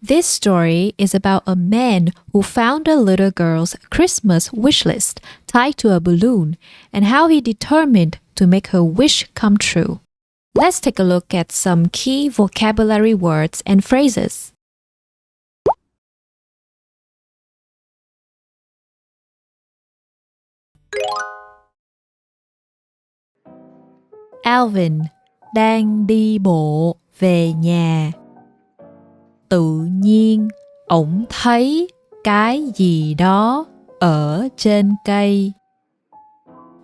This story is about a man who found a little girl's Christmas wish list tied to a balloon and how he determined to make her wish come true. Let's take a look at some key vocabulary words and phrases. Alvin đang đi bộ về nhà. Tự nhiên, ổng thấy cái gì đó ở trên cây.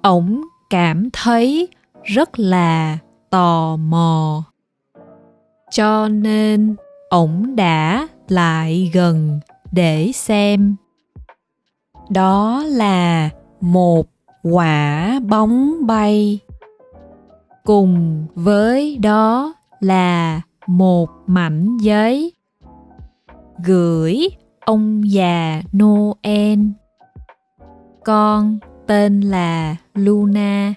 Ổng cảm thấy rất là tò mò. Cho nên, ổng đã lại gần để xem. Đó là một quả bóng bay. Cùng với đó là một mảnh giấy. Gửi ông già Noel. Con tên là Luna.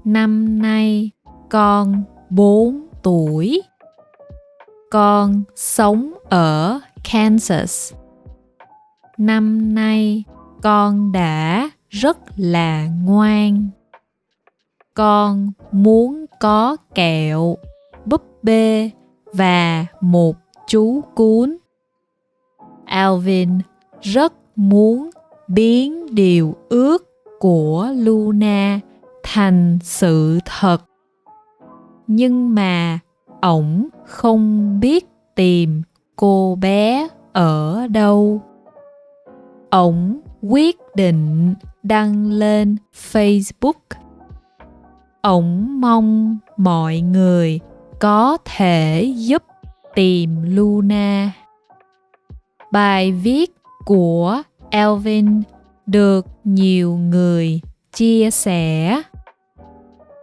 Năm nay con 4 tuổi. Con sống ở Kansas. Năm nay con đã rất là ngoan. Con muốn có kẹo, búp bê và một chú cún. Alvin rất muốn biến điều ước của Luna thành sự thật. Nhưng mà ổng không biết tìm cô bé ở đâu. Ổng quyết định đăng lên Facebook. Ổng mong mọi người có thể giúp tìm Luna. Bài viết của Alvin được nhiều người chia sẻ.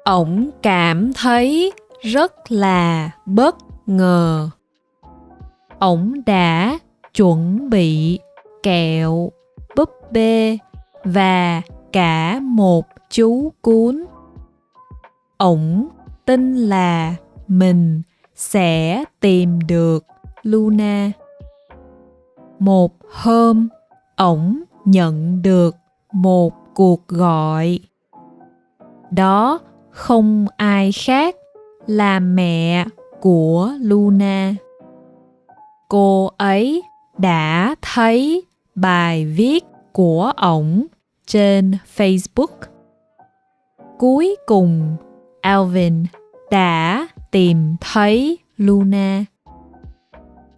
Ổng cảm thấy rất là bất ngờ. Ổng đã chuẩn bị kẹo, búp bê và cả một chú cún. Ổng tin là mình sẽ tìm được Luna. Một hôm, ổng nhận được một cuộc gọi. Đó không ai khác là mẹ của Luna. Cô ấy đã thấy bài viết của ổng trên Facebook. Cuối cùng, Alvin đã tìm thấy Luna.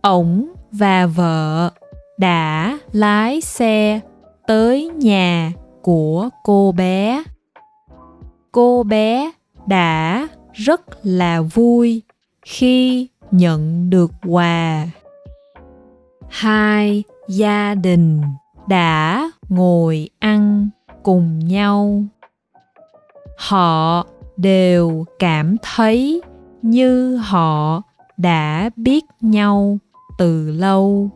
Ổng và vợ đã lái xe tới nhà của cô bé. Cô bé đã rất là vui khi nhận được quà. Hai gia đình đã ngồi ăn cùng nhau. Họ đều cảm thấy như họ đã biết nhau từ lâu.